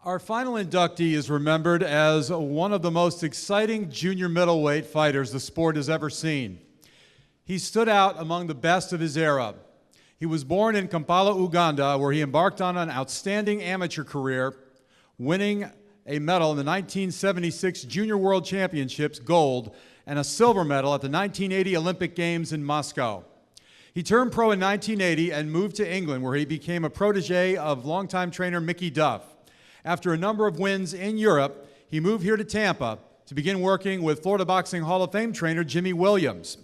Our final inductee is remembered as one of the most exciting junior middleweight fighters the sport has ever seen. He stood out among the best of his era. He was born in Kampala, Uganda, where he embarked on an outstanding amateur career, winning a medal in the 1976 Junior World Championships, gold, and a silver medal at the 1980 Olympic Games in Moscow. He turned pro in 1980 and moved to England, where he became a protege of longtime trainer Mickey Duff. After a number of wins in Europe, he moved here to Tampa to begin working with Florida Boxing Hall of Fame trainer Jimmy Williams.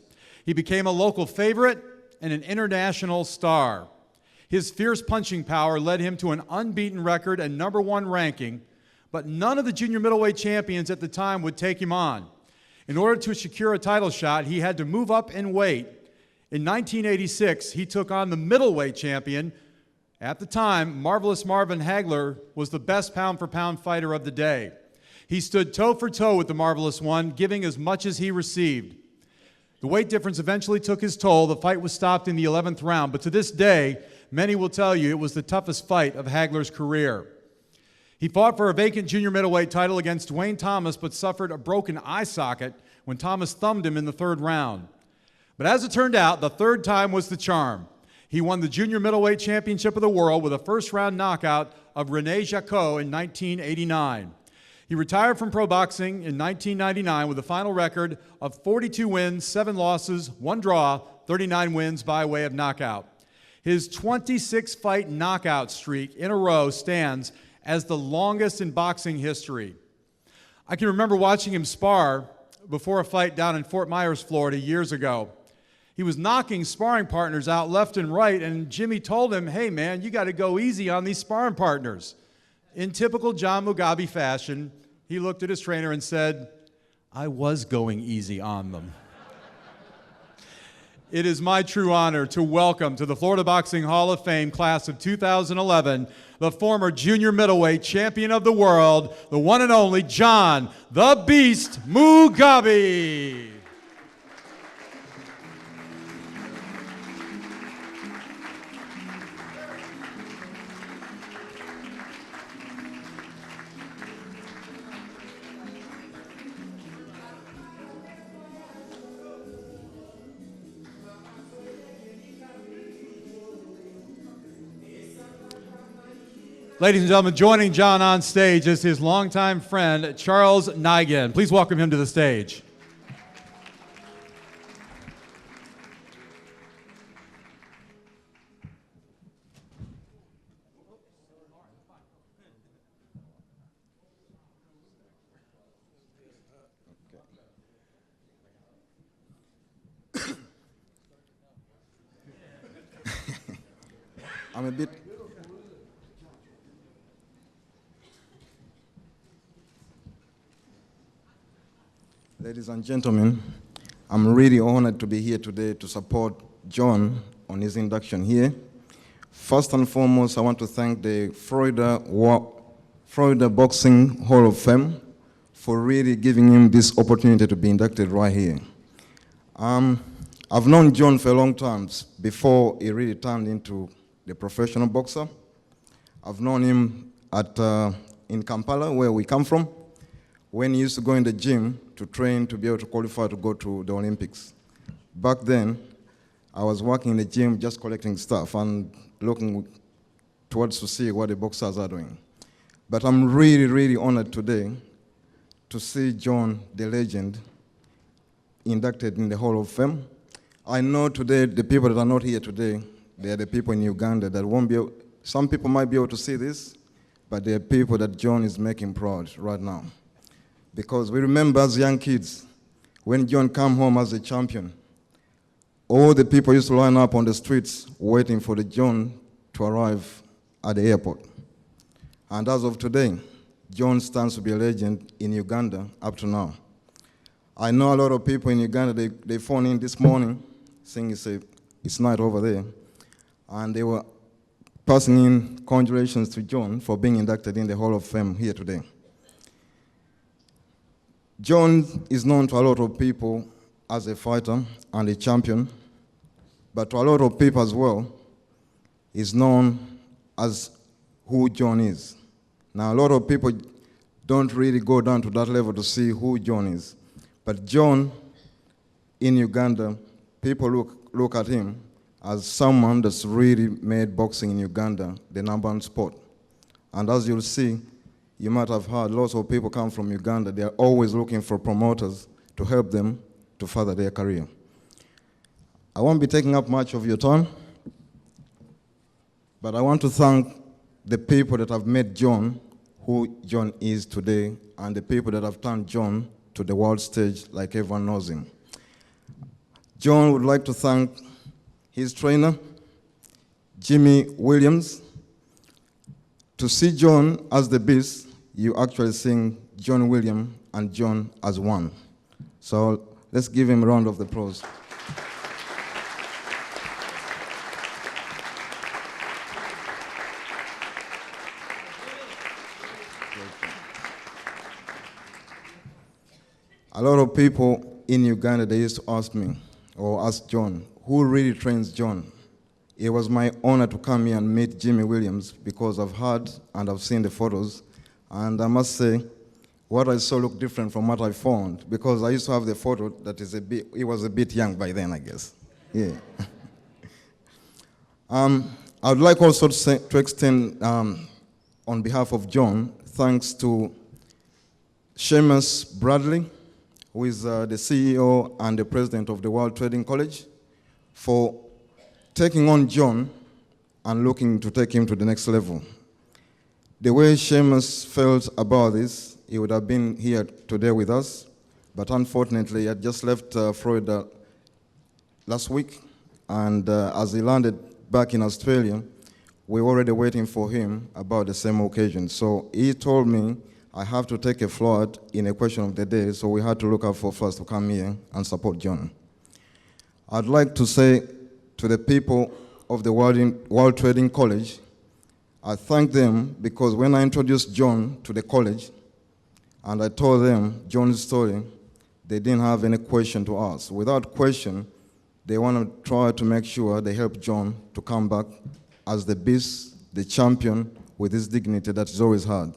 He became a local favorite and an international star. His fierce punching power led him to an unbeaten record and #1 ranking, but none of the junior middleweight champions at the time would take him on. In order to secure a title shot, he had to move up in weight. In 1986, he took on the middleweight champion. At the time, Marvelous Marvin Hagler was the best pound-for-pound fighter of the day. He stood toe-for-toe with the Marvelous One, giving as much as he received. The weight difference eventually took his toll. The fight was stopped in the 11th round, but to this day, many will tell you it was the toughest fight of Hagler's career. He fought for a vacant junior middleweight title against Dwayne Thomas, but suffered a broken eye socket when Thomas thumbed him in the 3rd round. But as it turned out, the 3rd time was the charm. He won the Junior Middleweight Championship of the World with a first-round knockout of René Jacot in 1989. He retired from pro boxing in 1999 with a final record of 42 wins, 7 losses, 1 draw, 39 wins by way of knockout. His 26-fight knockout streak in a row stands as the longest in boxing history. I can remember watching him spar before a fight down in Fort Myers, Florida, years ago. He was knocking sparring partners out left and right, and Jimmy told him, "Hey man, you got to go easy on these sparring partners." In typical John Mugabi fashion, he looked at his trainer and said, "I was going easy on them." It is my true honor to welcome to the Florida Boxing Hall of Fame class of 2011, the former junior middleweight champion of the world, the one and only John the Beast Mugabi. Ladies and gentlemen, joining John on stage is his longtime friend, Charles Nigan. Please welcome him to the stage. I'm a bit... Ladies and gentlemen, I'm really honored to be here today to support John on his induction here. First and foremost, I want to thank the Florida Boxing Hall of Fame for really giving him this opportunity to be inducted right here. I've known John for a long time, before he really turned into the professional boxer. I've known him in Kampala, where we come from, when he used to go in the gym to train to be able to qualify to go to the Olympics. Back then, I was working in the gym just collecting stuff and looking towards to see what the boxers are doing. But I'm really, really honored today to see John, the legend, inducted in the Hall of Fame. I know today the people that are not here today, they are the people in Uganda that won't be able, some people might be able to see this, but they are people that John is making proud right now. Because we remember as young kids, when John came home as a champion, all the people used to line up on the streets waiting for the John to arrive at the airport. And as of today, John stands to be a legend in Uganda up to now. I know a lot of people in Uganda, they phoned in this morning saying it's night over there, and they were passing in congratulations to John for being inducted in the Hall of Fame here today. John is known to a lot of people as a fighter and a champion, but to a lot of people as well, he's known as who John is. Now, a lot of people don't really go down to that level to see who John is. But John, in Uganda, people look at him as someone that's really made boxing in Uganda the #1 sport. And as you'll see, you might have heard lots of people come from Uganda. They are always looking for promoters to help them to further their career. I won't be taking up much of your time, but I want to thank the people that have made John who John is today, and the people that have turned John to the world stage like everyone knows him. John would like to thank his trainer, Jimmy Williams. To see John as the beast, you actually sing John Williams and John as one. So let's give him a round of applause. A lot of people in Uganda, they used to ask me, or ask John, who really trains John? It was my honor to come here and meet Jimmy Williams because I've heard and I've seen the photos. And I must say, what I saw looked different from what I found, because I used to have the photo that is he was a bit young by then, I guess. Yeah. I would like also to extend, on behalf of John, thanks to Seamus Bradley, who is the CEO and the president of the World Trading College, for taking on John and looking to take him to the next level. The way Seamus felt about this, he would have been here today with us, but unfortunately, he had just left Florida last week, and as he landed back in Australia, we were already waiting for him about the same occasion. So he told me, I have to take a flight in a question of the day, so we had to look out for first to come here and support John. I'd like to say to the people of the World Trading College, I thank them because when I introduced John to the college and I told them John's story, they didn't have any question to ask. Without question, they want to try to make sure they help John to come back as the beast, the champion, with his dignity that he's always had.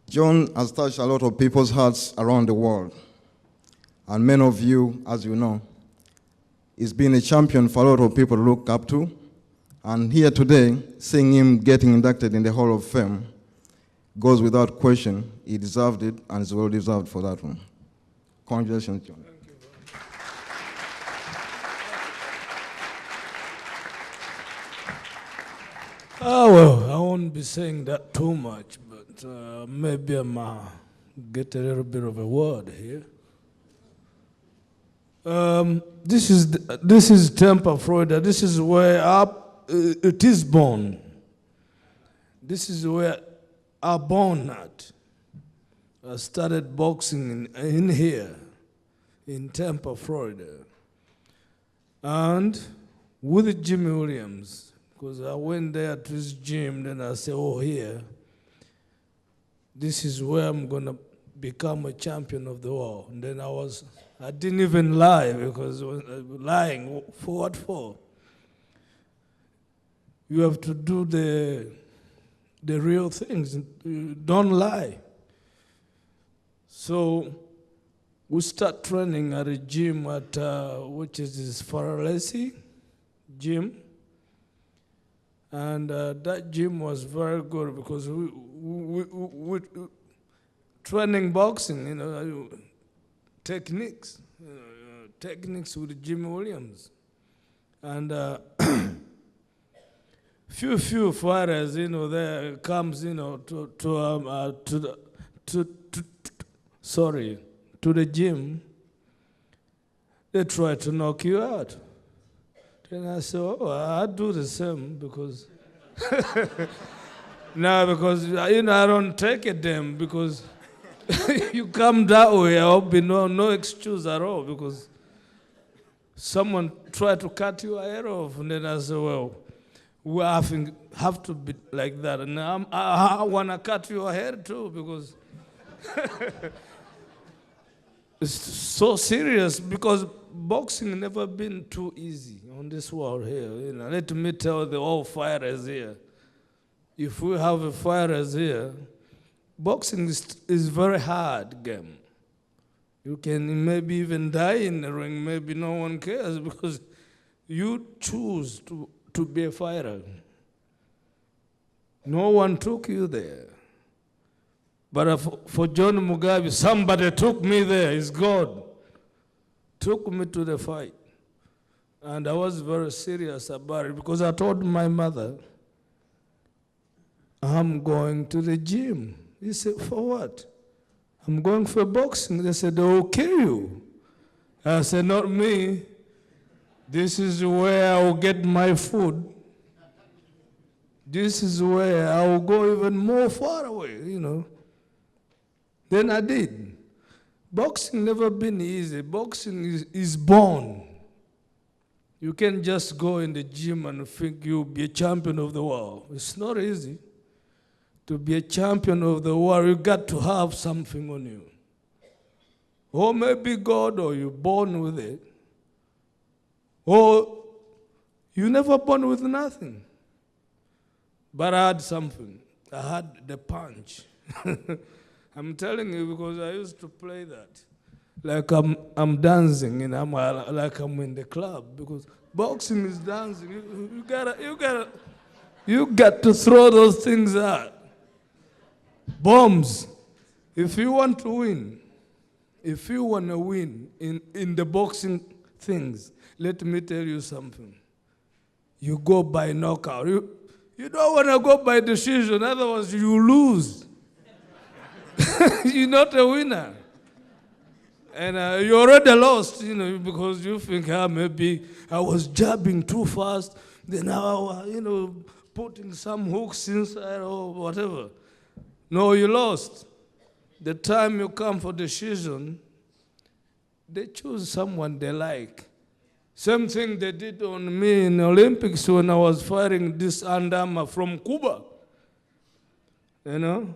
John has touched a lot of people's hearts around the world. And many of you, as you know, he's been a champion for a lot of people to look up to. And here today, seeing him getting inducted in the Hall of Fame goes without question. He deserved it, and is well deserved for that one. Congratulations, John. Thank you. Well, I won't be saying that too much, but maybe I might get a little bit of a word here. This is Tampa, Florida. This is where it is born. This is where I born at. I started boxing in here, in Tampa, Florida. And with Jimmy Williams, because I went there to his gym, then I said, oh, here, this is where I'm going to become a champion of the world. And then I didn't even lie, because lying, for what for? You have to do the real things. Don't lie. So we start training at a gym at, which is this Faralesi gym. And that gym was very good because we training boxing, you know, techniques with Jimmy Williams. And few fighters, you know, there comes, you know, to the gym. They try to knock you out. Then I said, oh, I do the same because no, because you know I don't take it them because you come that way, I'll be no excuse at all because someone tried to cut your hair off, and then I said, well, we have to be like that, and I want to cut your hair too because it's so serious because boxing never been too easy on this world here. You know, let me tell the old fighters here. if we have fighters here, boxing is very hard game. You can maybe even die in the ring, maybe no one cares because you choose to be a fighter. No one took you there. But for John Mugabi, somebody took me there, it's God. Took me to the fight. And I was very serious about it because I told my mother, I'm going to the gym. He said, for what? I'm going for boxing. They said, they will kill you. I said, not me. This is where I will get my food. This is where I will go even more far away, you know. Then I did. Boxing never been easy. Boxing is born. You can't just go in the gym and think you'll be a champion of the world. It's not easy. To be a champion of the world, you got to have something on you. Or maybe God, or you're born with it. Or you never born with nothing. But I had something. I had the punch. I'm telling you because I used to play that. Like I'm dancing and I'm like I'm in the club because boxing is dancing. You got to throw those things out. Bombs. If you want to win, if you want to win in the boxing things, let me tell you something. You go by knockout. You don't want to go by decision, otherwise you lose. You're not a winner. And you already lost, you know, because you think, maybe I was jabbing too fast, then I, putting some hooks inside or whatever. No, you lost. The time you come for decision, they choose someone they like. Same thing they did on me in the Olympics when I was fighting this Andama from Cuba. You know?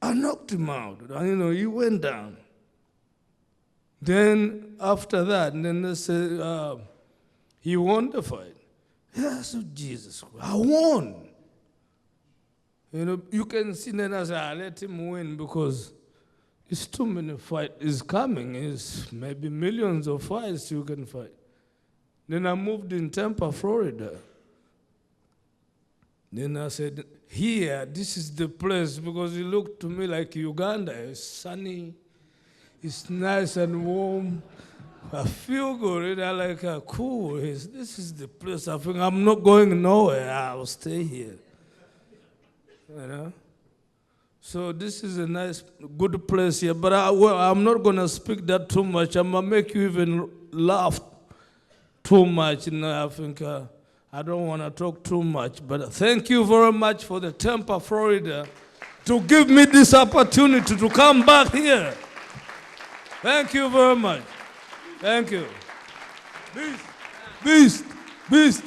I knocked him out. And, he went down. Then after that, then they said, he won the fight. Yeah, so Jesus, I won. You can see then I say, let him win because it's too many fights is coming. It's maybe millions of fights you can fight. Then I moved in Tampa, Florida. Then I said, here, this is the place because it looked to me like Uganda. It's sunny, it's nice and warm. I feel good. And I like, cool. This is the place. I think I'm not going nowhere. I'll stay here. So this is a nice, good place here. But I'm not going to speak that too much. I'm going to make you even laugh too much. I think I don't want to talk too much. But thank you very much for the Tampa, Florida, to give me this opportunity to come back here. Thank you very much. Thank you. Beast. Beast.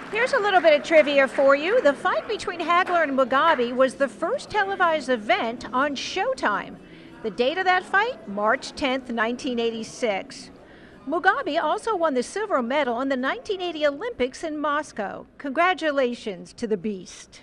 Here's a little bit of trivia for you. The fight between Hagler and Mugabi was the first televised event on Showtime. The date of that fight, March 10th, 1986. Mugabi also won the silver medal in the 1980 Olympics in Moscow. Congratulations to the Beast.